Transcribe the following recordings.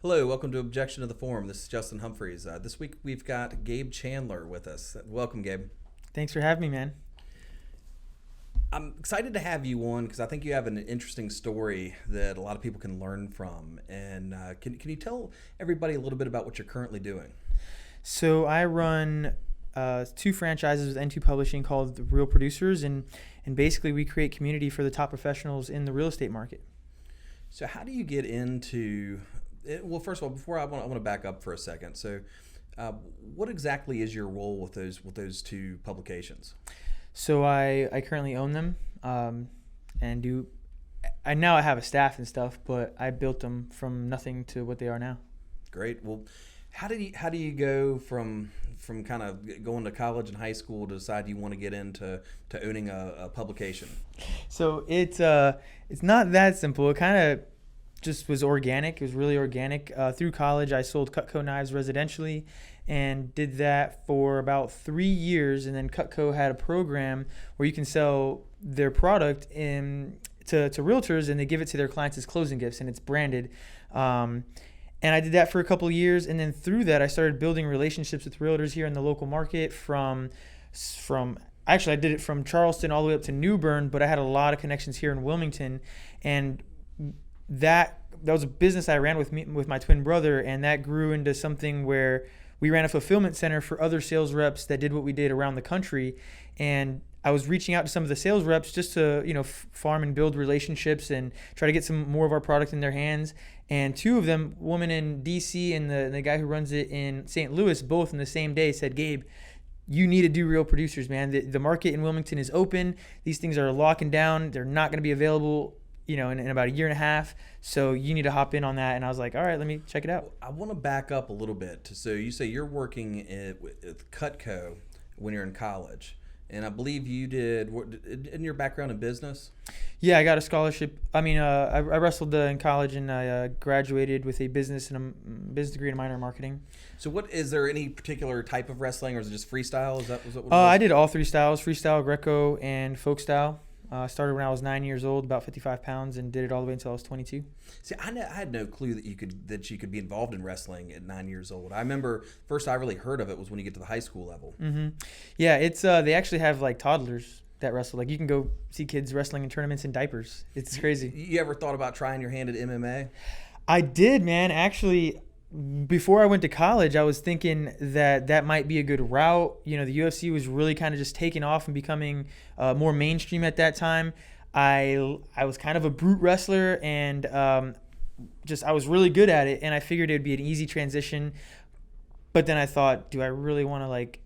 Hello, welcome to Objection to the Forum. This is Justin Humphreys. This week we've got Gabe Chandler with us. Welcome, Gabe. Thanks for having me, man. I'm excited to have you on because I think you have an interesting story that a lot of people can learn from. And can you tell everybody a little bit about what you're currently doing? So I run two franchises with N2 Publishing called The Real Producers, and basically we create community for the top professionals in the real estate market. So how do you get into it? Well, first of all, before I want to back up for a second. So what exactly is your role with those two publications? So I currently own them and now I have a staff and stuff, but I built them from nothing to what they are now. Great. Well, how do you go from kind of going to college and high school to decide you want to get into owning a publication? So it's not that simple. It kind of just was organic. It was really organic. Through college, I sold Cutco knives residentially and did that for about 3 years. And then Cutco had a program where you can sell their product to realtors, and they give it to their clients as closing gifts, and it's branded. And I did that for a couple of years. And then through that, I started building relationships with realtors here in the local market actually, I did it from Charleston all the way up to New Bern, but I had a lot of connections here in Wilmington. And that was a business I ran with my twin brother, and that grew into something where we ran a fulfillment center for other sales reps that did what we did around the country. And I was reaching out to some of the sales reps just to, farm and build relationships and try to get some more of our product in their hands. And two of them, woman in DC and the guy who runs it in St. Louis, both in the same day said, "Gabe, you need to do Real Producers, man. The market in Wilmington is open. These things are locking down. They're not going to be available in about a year and a half. So you need to hop in on that." And I was like, all right, let me check it out. I want to back up a little bit. So you say you're working with Cutco when you're in college. And I believe you did, in your background in business? Yeah, I got a scholarship. I wrestled in college, and I graduated with a business degree and a minor in marketing. So is there any particular type of wrestling, or is it just freestyle? Was that what it was? I did all three styles: freestyle, Greco, and folk style. Started when I was 9 years old, about 55 pounds, and did it all the way until I was 22. See, I had no clue that you could be involved in wrestling at 9 years old. I remember first I really heard of it was when you get to the high school level. Mm-hmm. Yeah, it's they actually have like toddlers that wrestle. Like you can go see kids wrestling in tournaments in diapers. It's crazy. You ever thought about trying your hand at MMA? I did, man. Actually, before I went to college, I was thinking that might be a good route. The UFC was really kind of just taking off and becoming more mainstream at that time. I was kind of a brute wrestler, and I was really good at it, and I figured it would be an easy transition. But then I thought, do I really want to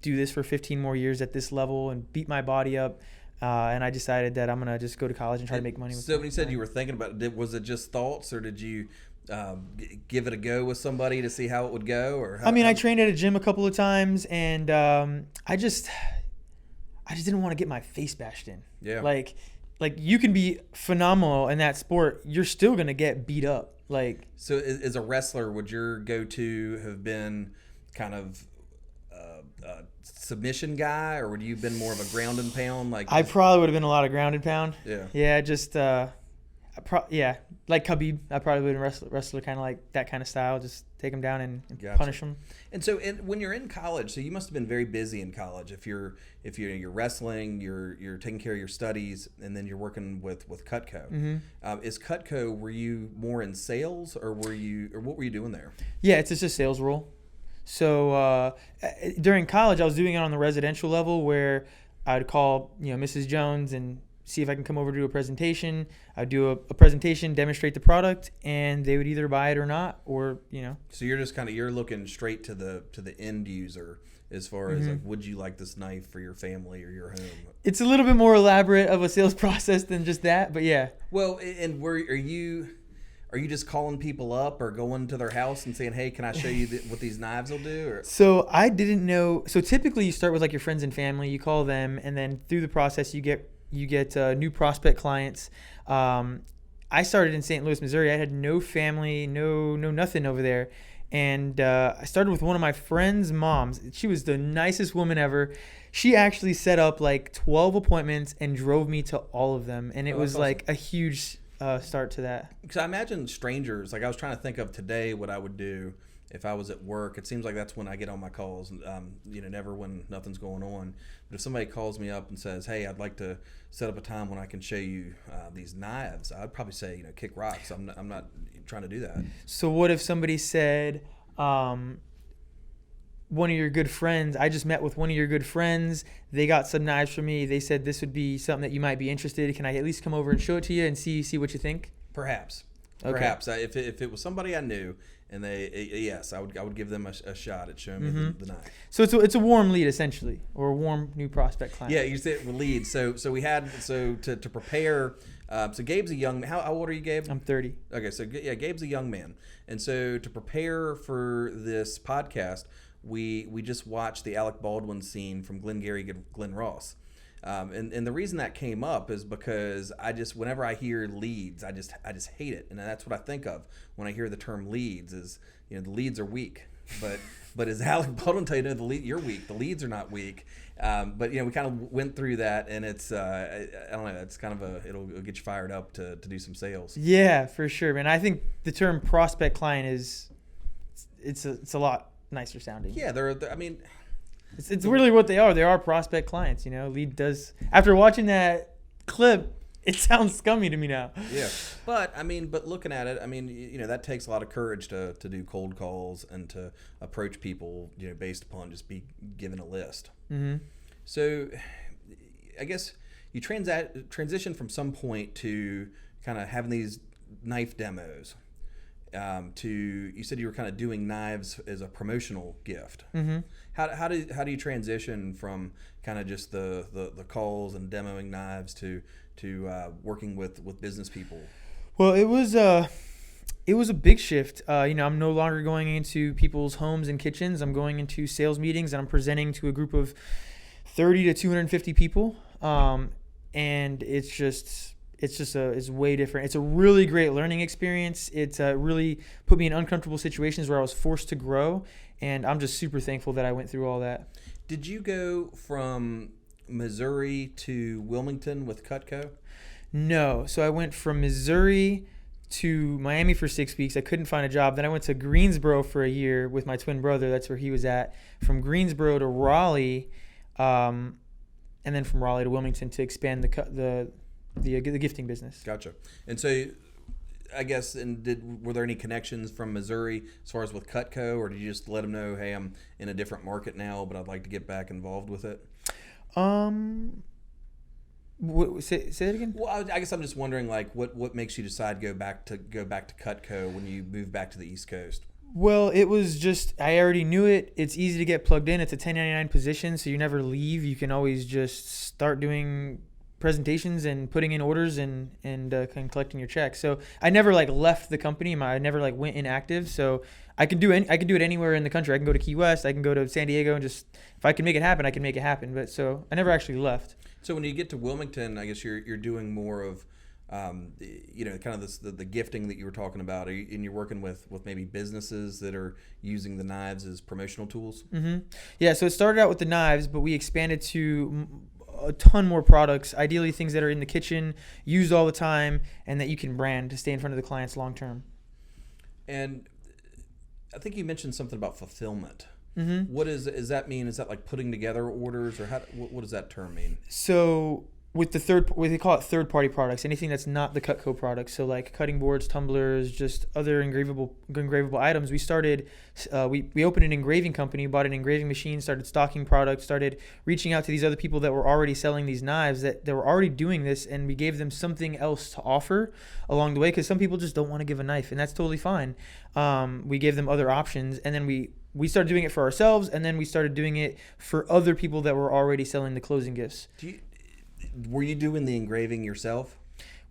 do this for 15 more years at this level and beat my body up? And I decided that I'm gonna just go to college and try to make money with it. So when you said you were thinking about it, was it just thoughts, or did you give it a go with somebody to see how it would go? Or I trained at a gym a couple of times, and I just didn't want to get my face bashed in. Yeah. Like you can be phenomenal in that sport, you're still gonna get beat up. So as a wrestler, would your go-to have been kind of a submission guy, or would you have been more of a ground and pound? I probably would have been a lot of ground and pound. Yeah. Yeah, just like Khabib. I probably would have been a wrestler kind of like that kind of style. Just take him down and Gotcha. Punish him. And so, when you're in college, so you must have been very busy in college. If you're wrestling, you're taking care of your studies, and then you're working with Cutco. Mm-hmm. Is Cutco? Were you more in sales, or what were you doing there? Yeah, it's just a sales role. So during college, I was doing it on the residential level, where I'd call Mrs. Jones and see if I can come over to do a presentation. I'd do a presentation, demonstrate the product, and they would either buy it or not, or So you're just you're looking straight to the end user as far as would you like this knife for your family or your home? It's a little bit more elaborate of a sales process than just that, but yeah. Well, and are you just calling people up or going to their house and saying, "Hey, can I show you what these knives will do?" Or? So I didn't know. So typically you start with your friends and family, you call them, and then through the process you get new prospect clients. I started in St. Louis, Missouri. I had no family, no nothing over there. And I started with one of my friend's moms. She was the nicest woman ever. She actually set up 12 appointments and drove me to all of them. And it was awesome. a huge start to that. Because I imagine strangers, like I was trying to think of today what I would do if I was at work. It seems like that's when I get on my calls, never when nothing's going on. But if somebody calls me up and says, hey, I'd like to set up a time when I can show you these knives, I'd probably say, kick rocks. I'm not trying to do that. So what if somebody said, one of your good friends, I just met with one of your good friends, they got some knives for me, they said this would be something that you might be interested in, can I at least come over and show it to you and see what you think? Perhaps. Okay. Perhaps. If it was somebody I knew, and yes, I would give them a shot at showing me the knife. So it's a warm lead essentially, or a warm new prospect client. Yeah, you said lead. So we had to prepare. So Gabe's a young man. How old are you, Gabe? I'm 30. Okay, so yeah, Gabe's a young man, and so to prepare for this podcast, we just watched the Alec Baldwin scene from Glengarry Glen Ross. And the reason that came up is because whenever I hear leads, I just hate it, and that's what I think of when I hear the term leads. Is the leads are weak, but as Alec Baldwin tell you, you're weak. The leads are not weak. But we kind of went through that, and it's I don't know. It's kind of it'll get you fired up to do some sales. Yeah, for sure, man. I think the term prospect client it's a lot nicer sounding. Yeah, I mean. It's really what they are. They are prospect clients, Lead does. After watching that clip, it sounds scummy to me now. Yeah, but looking at it, that takes a lot of courage to do cold calls and to approach people, based upon just be given a list. Mm-hmm. So, I guess you transition from some point to kind of having these knife demos. You said you were kind of doing knives as a promotional gift. Mm-hmm. How do you transition from kind of just the calls and demoing knives to working with business people? Well, it was a big shift. I'm no longer going into people's homes and kitchens. I'm going into sales meetings and I'm presenting to a group of 30 to 250 people. And it's way different. It's a really great learning experience. It's really put me in uncomfortable situations where I was forced to grow, and I'm just super thankful that I went through all that. Did you go from Missouri to Wilmington with Cutco? No. So I went from Missouri to Miami for 6 weeks. I couldn't find a job. Then I went to Greensboro for a year with my twin brother. That's where he was at. From Greensboro to Raleigh, and then from Raleigh to Wilmington to expand the gifting business. Gotcha. And so, I guess, were there any connections from Missouri as far as with Cutco, or did you just let them know, hey, I'm in a different market now, but I'd like to get back involved with it? Say it again. Well, I guess I'm just wondering, like, what makes you decide go back to Cutco when you move back to the East Coast? Well, it was just, I already knew it. It's easy to get plugged in. It's a 1099 position, so you never leave. You can always just start doing presentations and putting in orders and collecting your checks. So I never left the company. I never went inactive. So I can do it anywhere in the country. I can go to Key West. I can go to San Diego, and just, if I can make it happen, I can make it happen. But so I never actually left. So when you get to Wilmington, I guess you're doing more of kind of the gifting that you were talking about, and you're working with maybe businesses that are using the knives as promotional tools. Mm-hmm. Yeah. So it started out with the knives, but we expanded to a ton more products, ideally things that are in the kitchen, used all the time, and that you can brand to stay in front of the clients long term. And I think you mentioned something about fulfillment. Mm-hmm. What does that mean? Is that like putting together orders, or what does that term mean? So with what they call it third-party products, anything that's not the Cutco products, so like cutting boards, tumblers, just other engravable items. We started, we opened an engraving company, bought an engraving machine, started stocking products, started reaching out to these other people that were already selling these knives, that were already doing this, and we gave them something else to offer along the way, because some people just don't want to give a knife, and that's totally fine. We gave them other options, and then we started doing it for ourselves, and then we started doing it for other people that were already selling the closing gifts. Were you doing the engraving yourself?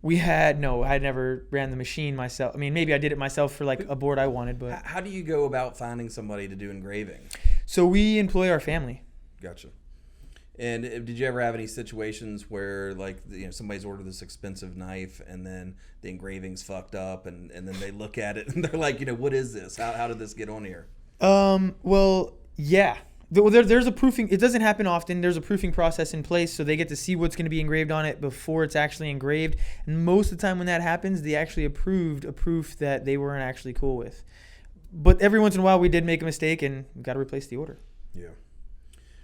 No, I never ran the machine myself. I mean, maybe I did it myself for like a board I wanted, but. How do you go about finding somebody to do engraving? So we employ our family. Gotcha. And did you ever have any situations where somebody's ordered this expensive knife and then the engraving's fucked up and then they look at it and they're like, what is this? How did this get on here? Well, yeah. There's a proofing. It doesn't happen often. There's a proofing process in place, so they get to see what's going to be engraved on it before it's actually engraved. And most of the time when that happens, they actually approved a proof that they weren't actually cool with. But every once in a while, we did make a mistake, and we got to replace the order. Yeah.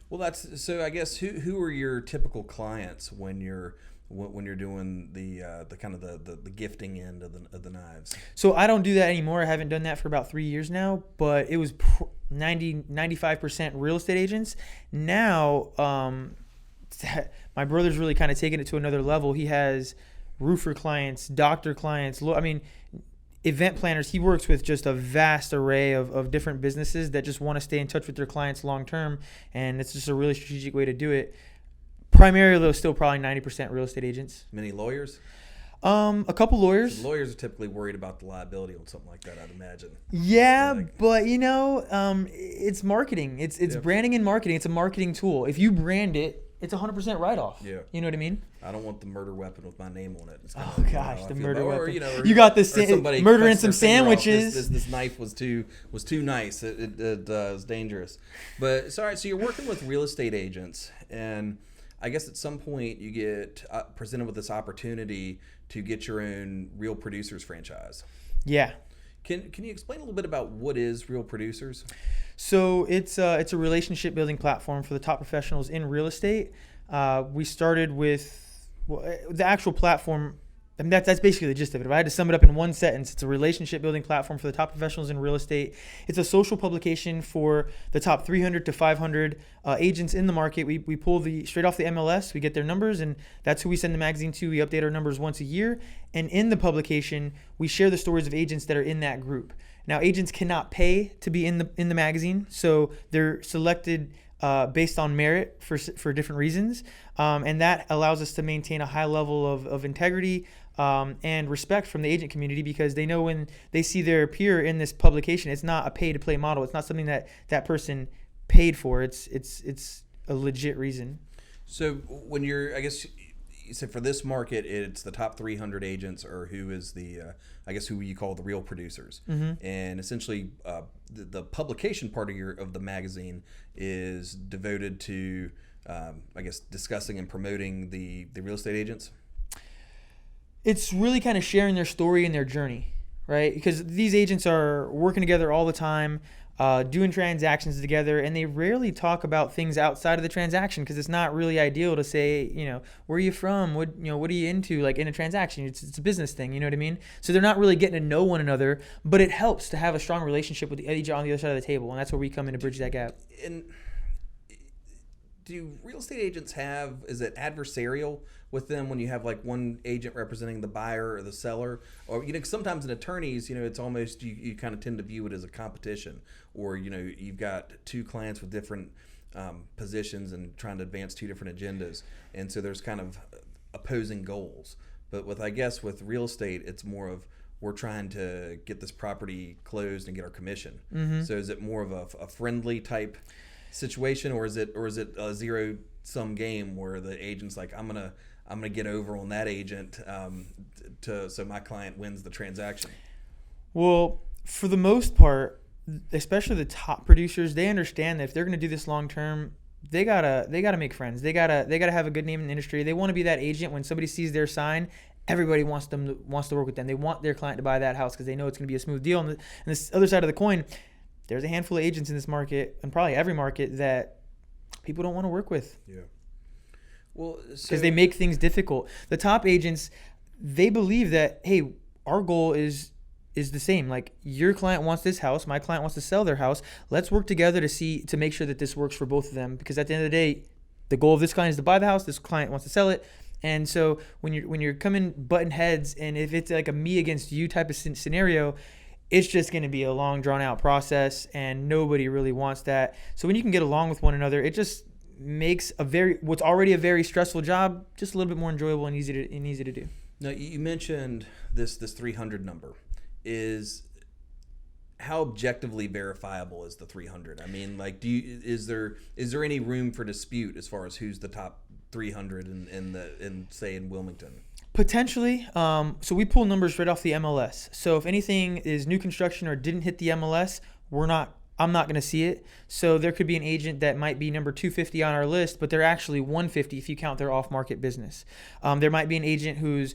Well, that's so. I guess who are your typical clients when you're doing the kind of the gifting end of the knives? So I don't do that anymore. I haven't done that for about 3 years now, but it was 95% real estate agents. Now, my brother's really kind of taken it to another level. He has roofer clients, doctor clients. I mean, event planners. He works with just a vast array of different businesses that just want to stay in touch with their clients long term, and it's just a really strategic way to do it. Primarily, though, still probably 90% real estate agents. Many lawyers? A couple lawyers. So lawyers are typically worried about the liability on something like that, I'd imagine. Yeah, but it's marketing. It's branding and marketing. It's a marketing tool. If you brand it, it's 100% write-off. Yeah. You know what I mean? I don't want the murder weapon with my name on it. It's oh gosh, the murder weapon. Or, you got this murder and some sandwiches. This knife was too nice. It was dangerous. But sorry, so you're working with real estate agents, and I guess at some point you get presented with this opportunity to get your own Real Producers franchise. Yeah. Can you explain a little bit about what is Real Producers? So it's a relationship building platform for the top professionals in real estate. We started with the actual platform. I mean, that's basically the gist of it. If I had to sum it up in one sentence, it's a relationship building platform for the top professionals in real estate. It's a social publication for the top 300 to 500 agents in the market. We pull straight off the MLS. We get their numbers, and that's who we send the magazine to. We update our numbers once a year. And in the publication, we share the stories of agents that are in that group. Now, agents cannot pay to be in the magazine, so they're selected based on merit for different reasons, and that allows us to maintain a high level of integrity and respect from the agent community, because they know when they see their peer in this publication, it's not a pay-to-play model. It's not something that person paid for. It's a legit reason. So when I guess you said for this market, it's the top 300 agents, or who is who you call the real producers. Mm-hmm. And essentially the publication part of the magazine is devoted to discussing and promoting the real estate agents. It's really kind of sharing their story and their journey, right? Because these agents are working together all the time, doing transactions together, and they rarely talk about things outside of the transaction, because it's not really ideal to say, where are you from? What are you into? Like in a transaction, it's a business thing, you know what I mean? So they're not really getting to know one another, but it helps to have a strong relationship with the agent on the other side of the table, and that's where we come in to bridge that gap. And do real estate agents is it adversarial with them when you have like one agent representing the buyer or the seller? Or sometimes in attorneys, it's almost you kind of tend to view it as a competition, or you've got two clients with different positions and trying to advance two different agendas, and so there's kind of opposing goals. But with real estate, it's more of, we're trying to get this property closed and get our commission. Mm-hmm. So is it more of a friendly type situation, or is it a zero sum game where the agent's like, I'm gonna get over on that agent so my client wins the transaction? Well, for the most part, especially the top producers, they understand that if they're gonna do this long term, they gotta make friends. They gotta have a good name in the industry. They want to be that agent when somebody sees their sign. Everybody wants to work with them. They want their client to buy that house because they know it's gonna be a smooth deal. And this other side of the coin, there's a handful of agents in this market, and probably every market, that people don't want to work with. Yeah. Well, because they make things difficult. The top agents, they believe that, hey, our goal is the same. Like, your client wants this house, my client wants to sell their house. Let's work together to make sure that this works for both of them. Because at the end of the day, the goal of this client is to buy the house. This client wants to sell it. And so when you're coming button heads, and if it's like a me against you type of scenario, it's just going to be a long, drawn-out process, and nobody really wants that. So when you can get along with one another, it just makes what's already a very stressful job just a little bit more enjoyable and easy to do. Now, you mentioned this 300 number. How objectively verifiable is the 300? I mean, like, is there any room for dispute as far as who's the top 300 in Wilmington? Potentially. So we pull numbers right off the MLS. So if anything is new construction or didn't hit the MLS, we're not I'm not going to see it. So there could be an agent that might be number 250 on our list, but they're actually 150 if you count their off-market business. There might be an agent who's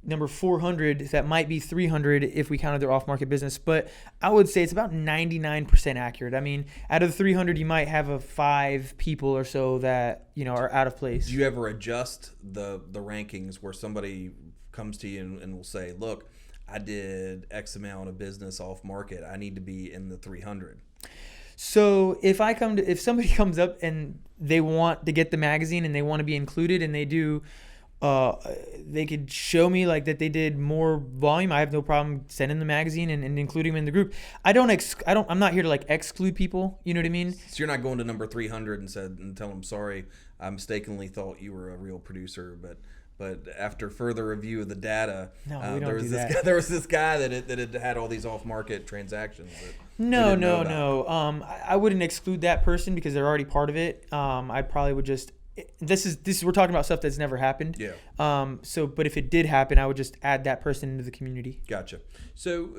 number 400 that might be 300 if we counted their off-market business. But I would say it's about 99% accurate. I mean, out of the 300, you might have 5 people or so that, are out of place. Do you ever adjust the rankings where somebody comes to you and will say, look, I did X amount of business off market, I need to be in the 300? So if somebody comes up and they want to get the magazine and they want to be included and they do, they could show me like that they did more volume, I have no problem sending the magazine and including them in the group. I'm not here to like exclude people. You know what I mean? So you're not going to number 300 and tell them, sorry, I mistakenly thought you were a real producer, but after further review of the data, there was this guy that had all these off-market transactions. No. I wouldn't exclude that person because they're already part of it. I probably would just. This is we're talking about stuff that's never happened. Yeah. But if it did happen, I would just add that person into the community. Gotcha. So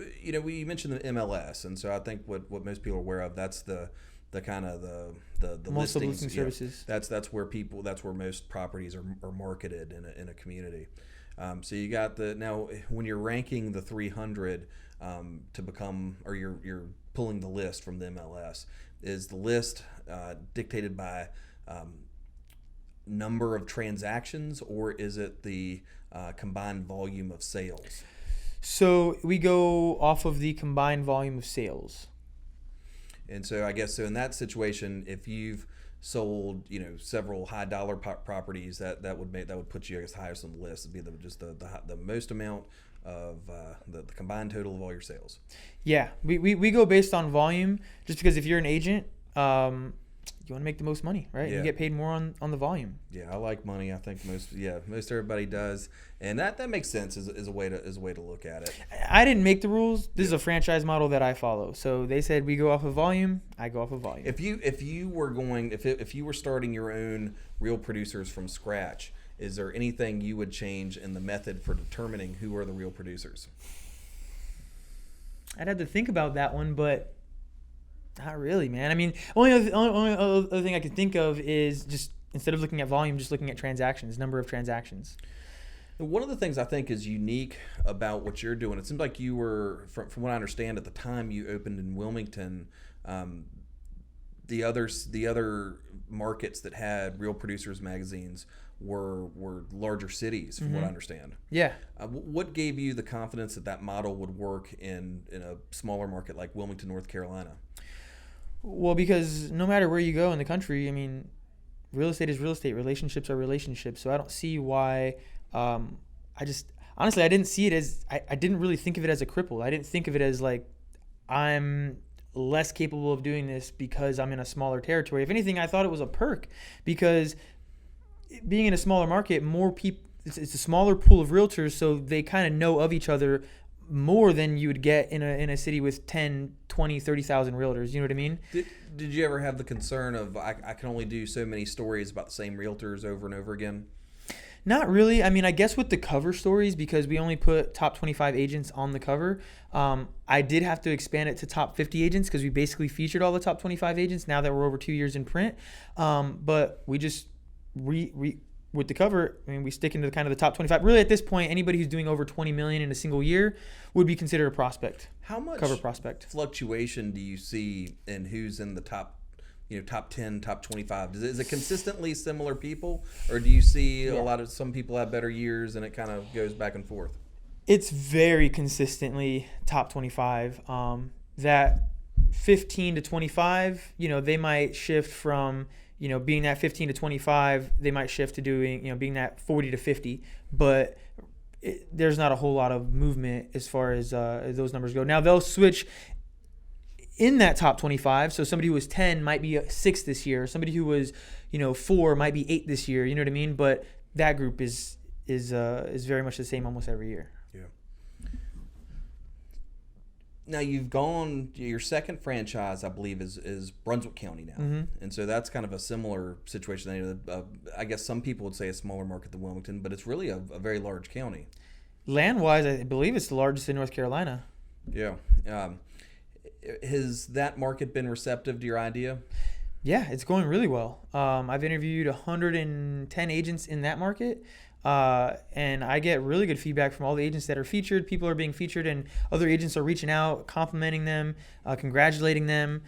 we mentioned the MLS, and so I think what most people are aware of, that's the kind of the most listings, listing services. That's where most properties are marketed in a community. So you got now when you're ranking the 300 to become, or you're pulling the list from the MLS, is the list dictated by number of transactions, or is it the combined volume of sales? So we go off of the combined volume of sales. And so I guess in that situation, if you've sold several high dollar properties, that would put you, I guess, highest on the list. It'd be the most amount of the combined total of all your sales. Yeah, we go based on volume, just because if you're an agent, you want to make the most money, right? Yeah. You get paid more on the volume. Yeah, I like money. I think most everybody does, and that makes sense as a way to look at it. I didn't make the rules. This is a franchise model that I follow. So they said we go off of volume. I go off of volume. If you were starting your own real producers from scratch, is there anything you would change in the method for determining who are the real producers? I'd have to think about that one, but. Not really, man. I mean, only other thing I can think of is just instead of looking at volume, just looking at transactions, number of transactions. One of the things I think is unique about what you're doing, it seems like you were, from what I understand, at the time you opened in Wilmington, the other markets that had Real Producers magazines were larger cities, from what I understand. Yeah. What gave you the confidence that model would work in a smaller market like Wilmington, North Carolina? Well, because no matter where you go in the country, I mean, real estate is real estate. Relationships are relationships. So I don't see why. Honestly, I didn't see it as. I didn't really think of it as a cripple. I didn't think of it as like I'm less capable of doing this because I'm in a smaller territory. If anything, I thought it was a perk because being in a smaller market, more people. It's a smaller pool of realtors, so they kind of know of each other more than you would get in a city with 10, 20, 30,000 realtors. You know what I mean? Did you ever have the concern of I can only do so many stories about the same realtors over and over again? Not really. I mean, I guess with the cover stories, because we only put top 25 agents on the cover, I did have to expand it to top 50 agents because we basically featured all the top 25 agents now that we're over 2 years in print. But we just with the cover, I mean, we stick into kind of the top 25. Really, at this point, anybody who's doing over 20 million in a single year would be considered a prospect. How much cover prospect fluctuation do you see in who's in the top 10, top 25? Is it consistently similar people, or do you see some people have better years and it kind of goes back and forth? It's very consistently top 25. That 15 to 25, they might shift from being that 15 to 25, they might shift to doing, being that 40 to 50, but there's not a whole lot of movement as far as those numbers go. Now they'll switch in that top 25. So somebody who was 10 might be 6 this year. Somebody who was, 4 might be 8 this year. You know what I mean? But that group is very much the same almost every year. Yeah. Now you've gone, your second franchise, I believe, is Brunswick County now. Mm-hmm. And so that's kind of a similar situation. I guess some people would say a smaller market than Wilmington, but it's really a very large county. Land-wise, I believe it's the largest in North Carolina. Yeah. Has that market been receptive to your idea? Yeah, it's going really well. I've interviewed 110 agents in that market, and I get really good feedback from all the agents that are featured. People are being featured, and other agents are reaching out, complimenting them, congratulating them.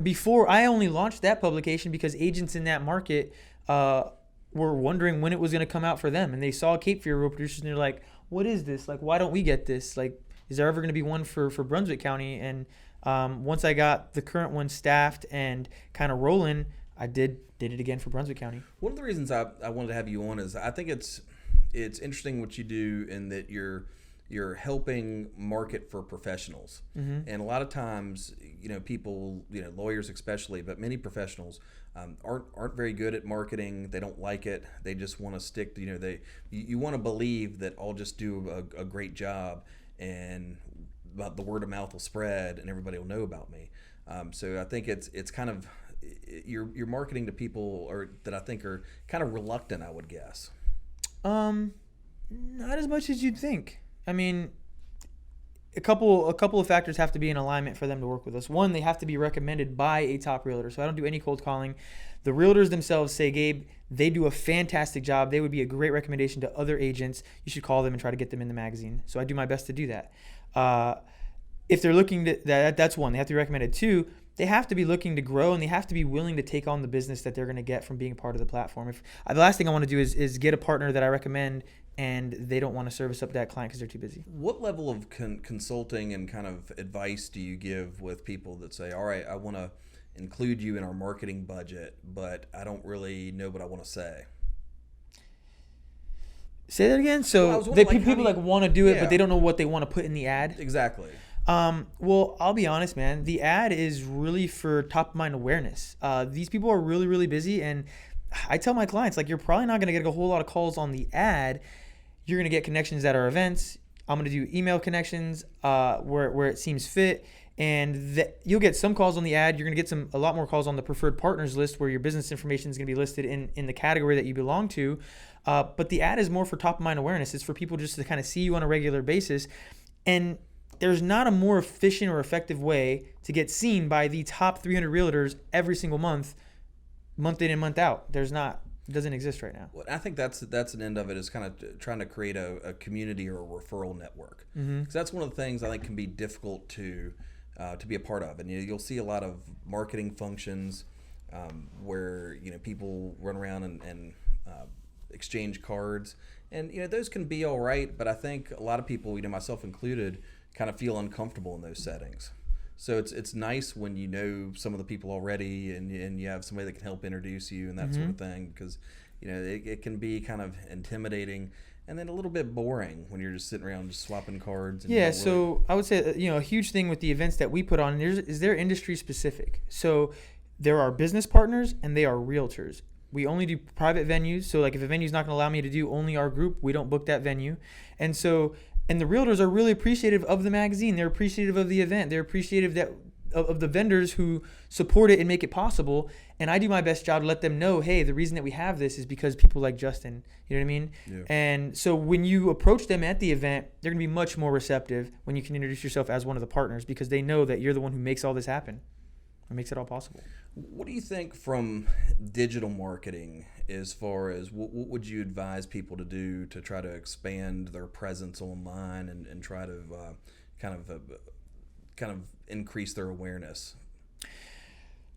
Before, I only launched that publication because agents in that market were wondering when it was going to come out for them, and they saw Cape Fear Real Producers, and they're like, "What is this? Like, why don't we get this? Like, is there ever going to be one for Brunswick County?" And once I got the current one staffed and kind of rolling, I did it again for Brunswick County. One of the reasons I wanted to have you on is I think it's interesting what you do in that you're helping market for professionals. And a lot of times, people, lawyers especially, but many professionals aren't very good at marketing. They don't like it. They just want to stick to, you want to believe that I'll just do a great job and about the word of mouth will spread and everybody will know about me. So I think it's kind of, you're marketing to people that I think are kind of reluctant, I would guess. Not as much as you'd think. I mean, a couple of factors have to be in alignment for them to work with us. One, they have to be recommended by a top realtor. So I don't do any cold calling. The realtors themselves say, "Gabe, they do a fantastic job. They would be a great recommendation to other agents. You should call them and try to get them in the magazine." So I do my best to do that. If they're looking to, that's one, they have to be recommended. Two, they have to be looking to grow, and they have to be willing to take on the business that they're going to get from being a part of the platform. The last thing I want to do is get a partner that I recommend and they don't want to service up that client because they're too busy. What level of consulting and kind of advice do you give with people that say, all right, I want to include you in our marketing budget, but I don't really know what I want to say? Say that again? So people want to do it, but they don't know what they want to put in the ad? Exactly. Well, I'll be honest, man. The ad is really for top of mind awareness. These people are really, really busy, and I tell my clients, like, you're probably not going to get a whole lot of calls on the ad. You're going to get connections at our events. I'm going to do email connections where it seems fit, and you'll get some calls on the ad. You're going to get a lot more calls on the preferred partners list where your business information is going to be listed in the category that you belong to. But the ad is more for top of mind awareness. It's for people just to kind of see you on a regular basis, and there's not a more efficient or effective way to get seen by the top 300 realtors every single month in and month out. It doesn't exist right now. Well, I think that's an end of it, is kind of trying to create a community or a referral network. Because that's one of the things I think can be difficult to be a part of. And you'll see a lot of marketing functions where people run around and exchange cards, and those can be all right. But I think a lot of people, myself included, kind of feel uncomfortable in those settings. So it's nice when you know some of the people already and you have somebody that can help introduce you and that sort of thing, because it can be kind of intimidating and then a little bit boring when you're just sitting around just swapping cards. And so I would say a huge thing with the events that we put on is they're industry specific. So there are business partners and they are realtors. We only do private venues. So like if a venue's not going to allow me to do only our group, we don't book that venue. And the realtors are really appreciative of the magazine. They're appreciative of the event. They're appreciative of the vendors who support it and make it possible. And I do my best job to let them know, hey, the reason that we have this is because people like Justin. You know what I mean? Yeah. And so when you approach them at the event, they're going to be much more receptive when you can introduce yourself as one of the partners, because they know that you're the one who makes all this happen or makes it all possible. What do you think from digital marketing, as far as what would you advise people to do to try to expand their presence online and try to kind of increase their awareness?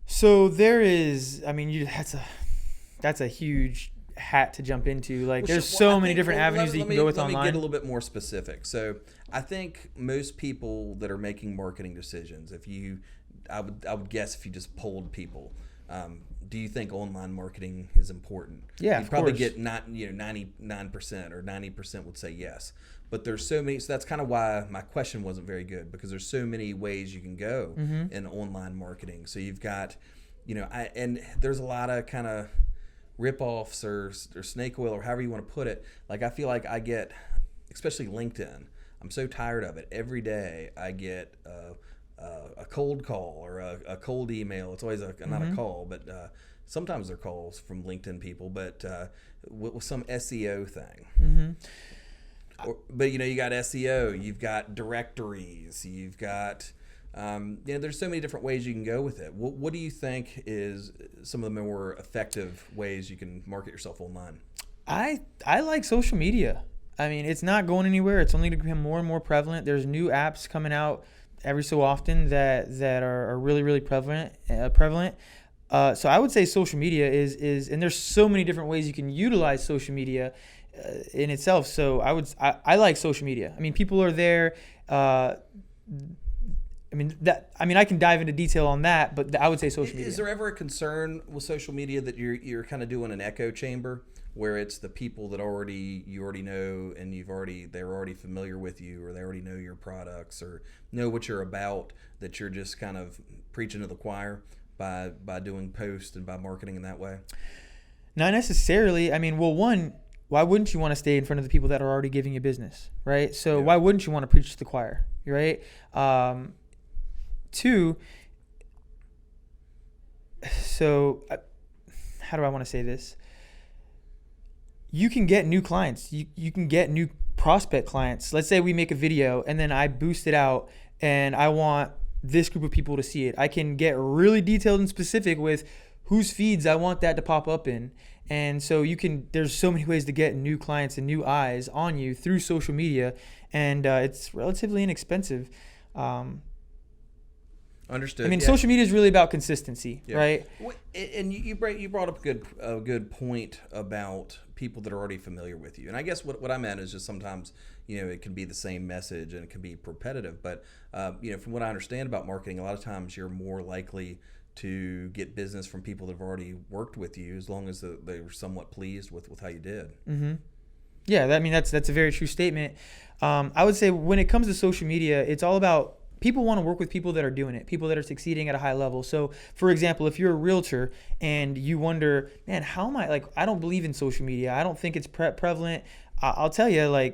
So there is, that's a huge hat to jump into. Like, there's so many different avenues that you can go with online. Let me get a little bit more specific. So I think most people that are making marketing decisions, I would guess if you just polled people, do you think online marketing is important? Yeah, you'd probably get 99% or 90% would say yes. But there's so many, so that's kind of why my question wasn't very good, because there's so many ways you can go in online marketing. So you've got, and there's a lot of kind of rip-offs or snake oil or however you want to put it. Like, I feel like I get, especially LinkedIn, I'm so tired of it. Every day I get a cold call or a cold email. It's always not a call, but sometimes they're calls from LinkedIn people, but with some SEO thing. But you got SEO, you've got directories, you've got there's so many different ways you can go with it. What do you think is some of the more effective ways you can market yourself online? I like social media. I mean, it's not going anywhere. It's only going to become more and more prevalent. There's new apps coming out every so often that are really, really prevalent. So I would say social media is and there's so many different ways you can utilize social media in itself. So I like social media. I mean, people are there. I can dive into detail on that, but I would say social media. Is there ever a concern with social media that you're kind of doing an echo chamber where it's the people that you already know and they're already familiar with you, or they already know your products or know what you're about, that you're just kind of preaching to the choir by doing posts and by marketing in that way? Not necessarily. I mean, well, one, why wouldn't you want to stay in front of the people that are already giving you business, right? So why wouldn't you want to preach to the choir, right? Two, so how do I want to say this? You can get new clients. You can get new prospect clients. Let's say we make a video and then I boost it out and I want this group of people to see it. I can get really detailed and specific with whose feeds I want that to pop up in. And so there's so many ways to get new clients and new eyes on you through social media, and it's relatively inexpensive. Understood. I mean, social media is really about consistency, right? And you brought up a good point about people that are already familiar with you. And I guess what I meant is just sometimes, it can be the same message and it can be repetitive. But, from what I understand about marketing, a lot of times you're more likely to get business from people that have already worked with you, as long as they were somewhat pleased with how you did. Mm-hmm. Yeah, that's a very true statement. I would say when it comes to social media, it's all about people want to work with people that are doing it, people that are succeeding at a high level. So, for example, if you're a realtor and you wonder, man, how am I, I don't believe in social media. I don't think it's prevalent. I'll tell you,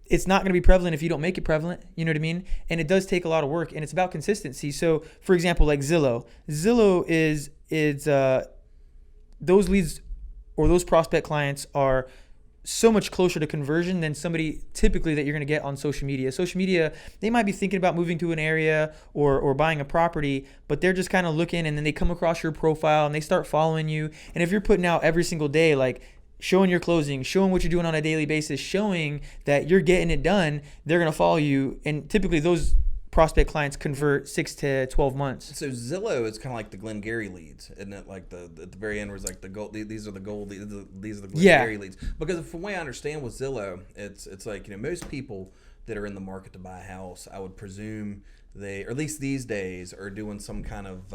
it's not going to be prevalent if you don't make it prevalent. You know what I mean? And it does take a lot of work, and it's about consistency. So, for example, like Zillow. Zillow is those leads or those prospect clients are so much closer to conversion than somebody typically that you're going to get on social media. Social media, they might be thinking about moving to an area or buying a property, but they're just kind of looking, and then they come across your profile and they start following you. And if you're putting out every single day, showing your closing, showing what you're doing on a daily basis, showing that you're getting it done, they're going to follow you. And typically those prospect clients convert 6 to 12 months. So Zillow is kind of like the Glengarry leads, isn't it? Like at the very end was like the gold. These are the gold. These are the Glengarry leads. Because from the way I understand with Zillow, it's like most people that are in the market to buy a house, I would presume they, or at least these days, are doing some kind of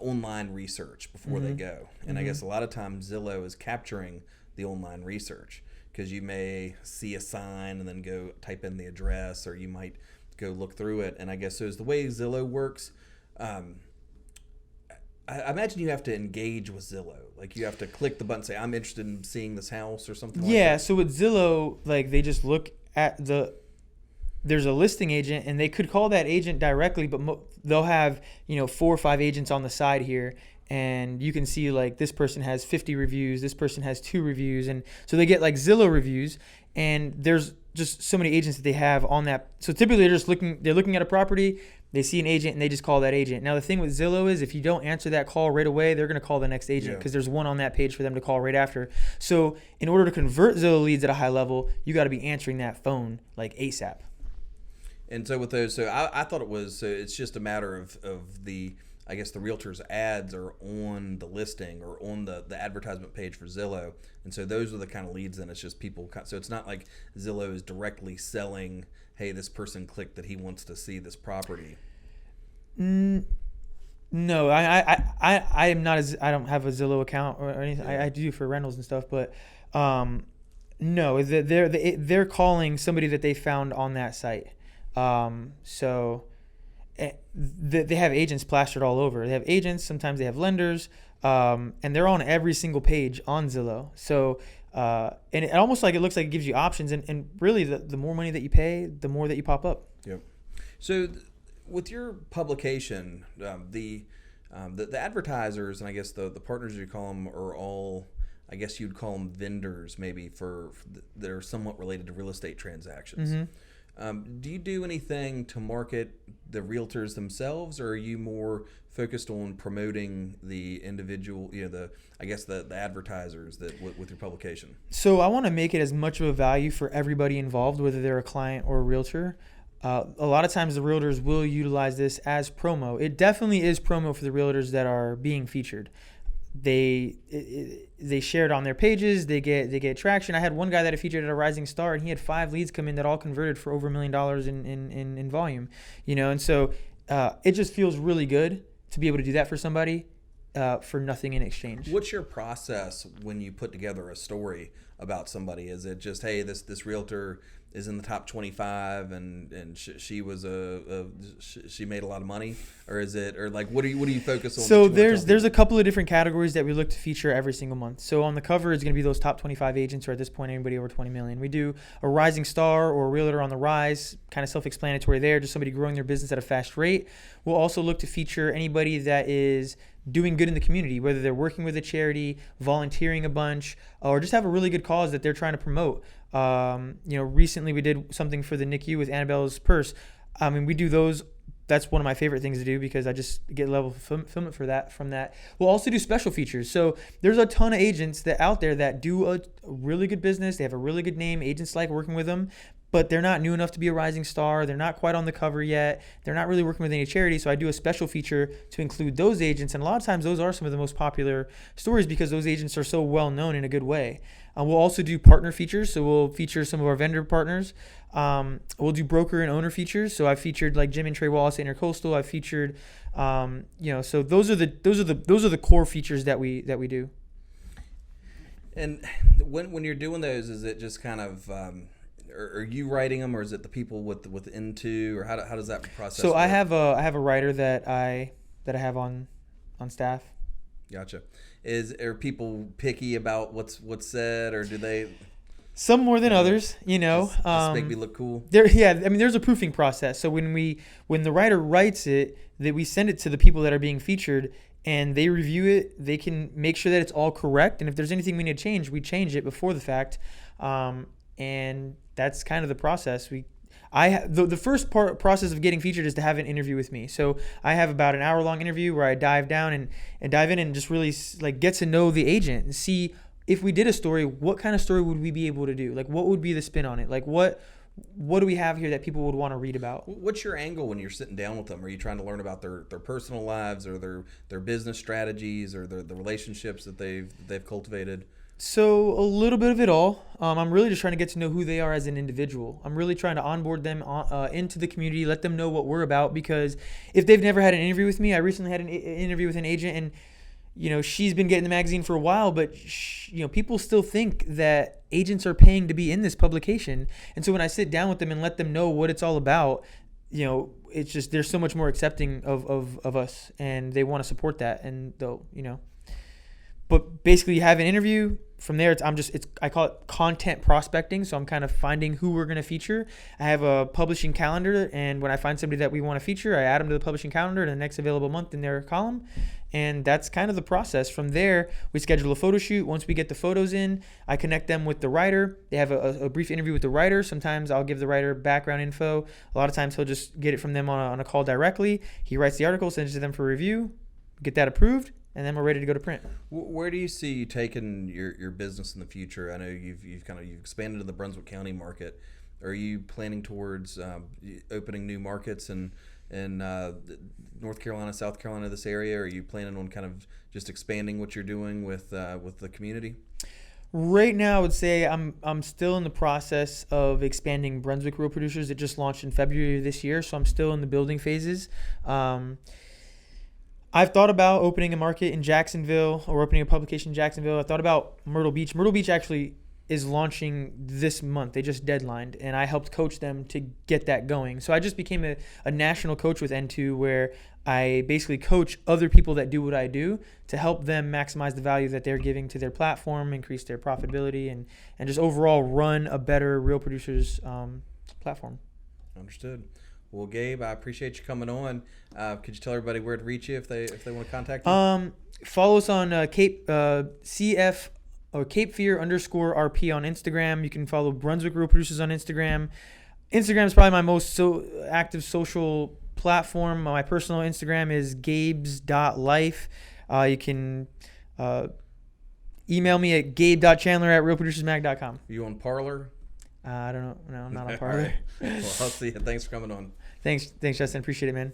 online research before they go. And I guess a lot of times Zillow is capturing the online research, because you may see a sign and then go type in the address, or you might go look through it. And I guess so is the way Zillow works. I imagine you have to engage with Zillow. You have to click the button and say, I'm interested in seeing this house or something like that. Yeah, so with Zillow, they just look at there's a listing agent, and they could call that agent directly, but they'll have 4 or 5 agents on the side here, and you can see this person has 50 reviews, this person has 2 reviews, and so they get Zillow reviews, and there's just so many agents that they have on that. So typically they're looking at a property, they see an agent, and they just call that agent. Now the thing with Zillow is if you don't answer that call right away, they're going to call the next agent, because there's one on that page for them to call right after. So in order to convert Zillow leads at a high level, you got to be answering that phone ASAP. And so with those, I thought it was, it's just a matter of the, I guess the realtor's ads are on the listing or on the advertisement page for Zillow. And so those are the kind of leads, and it's just people. So it's not like Zillow is directly selling, hey, this person clicked that he wants to see this property. No, I am not, I don't have a Zillow account or anything. Yeah. I do for rentals and stuff, but no, they're calling somebody that they found on that site. So they have agents plastered all over. They have agents, sometimes they have lenders, and they're on every single page on Zillow. So, and it almost it looks like it gives you options, and really the more money that you pay, the more that you pop up. Yep. So with your publication, the advertisers, and I guess the partners you call them, are all, I guess you'd call them vendors, maybe that are somewhat related to real estate transactions. Do you do anything to market the realtors themselves, or are you more focused on promoting the individual, the advertisers that with your publication? So I want to make it as much of a value for everybody involved, whether they're a client or a realtor. A lot of times the realtors will utilize this as promo. It definitely is promo for the realtors that are being featured. They share it on their pages. They get traction. I had one guy that I featured at a Rising Star, and he had 5 leads come in that all converted for over $1 million in volume. And so it just feels really good to be able to do that for somebody for nothing in exchange. What's your process when you put together a story about somebody? Is it just, hey, this realtor is in the top 25 and she was she made a lot of money, or is it, or like what do you focus on? So there's a couple of different categories that we look to feature every single month. So on the cover is going to be those top 25 agents, or at this point anybody over 20 million. We do a rising star or a realtor on the rise, kind of self-explanatory there, just somebody growing their business at a fast rate. We'll also look to feature anybody that is doing good in the community, whether they're working with a charity, volunteering a bunch, or just have a really good cause that they're trying to promote. Recently we did something for the NICU with Annabelle's Purse. We do those. That's one of my favorite things to do because I just get a level of fulfillment from that. We'll also do special features. So there's a ton of agents out there that do a really good business. They have a really good name. Agents like working with them, but they're not new enough to be a rising star. They're not quite on the cover yet. They're not really working with any charity. So I do a special feature to include those agents. And a lot of times those are some of the most popular stories because those agents are so well known in a good way. We'll also do partner features. So we'll feature some of our vendor partners. We'll do broker and owner features. So I've featured like Jim and Trey Wallace at Intercoastal. I've featured, so those are the core features that we do. And when you're doing those, is it just kind of, are you writing them, or is it the people with Into, or how does that process work? I have a writer that I have on staff. Gotcha. Are people picky about what's said, or do they? Some more than others, Just make me look cool. There's a proofing process. So when the writer writes it, that we send it to the people that are being featured, and they review it. They can make sure that it's all correct, and if there's anything we need to change, we change it before the fact. And that's kind of the process. The first process of getting featured is to have an interview with me. So I have about an hour-long interview where I dive down and dive in and just really get to know the agent and see if we did a story, what kind of story would we be able to do? Like, what would be the spin on it? Like, what do we have here that people would want to read about? What's your angle when you're sitting down with them? Are you trying to learn about their personal lives, or their business strategies, or the relationships that they've cultivated? So a little bit of it all. I'm really just trying to get to know who they are as an individual. I'm really trying to onboard them into the community, let them know what we're about, because if they've never had an interview with me, I recently had an interview with an agent, and she's been getting the magazine for a while, but people still think that agents are paying to be in this publication. And so when I sit down with them and let them know what it's all about, it's just, they're so much more accepting of us, and they want to support that. And they'll, but basically you have an interview. From there, I call it content prospecting. So I'm kind of finding who we're going to feature. I have a publishing calendar, and when I find somebody that we want to feature, I add them to the publishing calendar to the next available month in their column. And that's kind of the process. From there, we schedule a photo shoot. Once we get the photos in, I connect them with the writer. They have a brief interview with the writer. Sometimes I'll give the writer background info. A lot of times he'll just get it from them on a call directly. He writes the article, sends it to them for review, get that approved, and then we're ready to go to print. Where do you see you taking your business in the future? I know you've expanded to the Brunswick County market. Are you planning towards opening new markets in North Carolina, South Carolina, this area? Or are you planning on kind of just expanding what you're doing with the community? Right now, I would say I'm still in the process of expanding Brunswick Real Producers. It just launched in February of this year, so I'm still in the building phases. I've thought about opening a market in Jacksonville, or opening a publication in Jacksonville. I thought about Myrtle Beach. Myrtle Beach actually is launching this month. They just deadlined, and I helped coach them to get that going. So I just became a national coach with N2, where I basically coach other people that do what I do to help them maximize the value that they're giving to their platform, increase their profitability, and just overall run a better Real Producers platform. Understood. Well, Gabe, I appreciate you coming on. Could you tell everybody where to reach you if they want to contact you? Follow us on CF or Cape Fear _RP on Instagram. You can follow Brunswick Real Producers on Instagram. Instagram is probably my most active social platform. My personal Instagram is gabes.life. You can email me at gabe.chandler@realproducersmag.com. You on Parler? I don't know. No, I'm not on All Parler. right. Well, I'll see you. Thanks for coming on. Thanks, Justin. Appreciate it, man.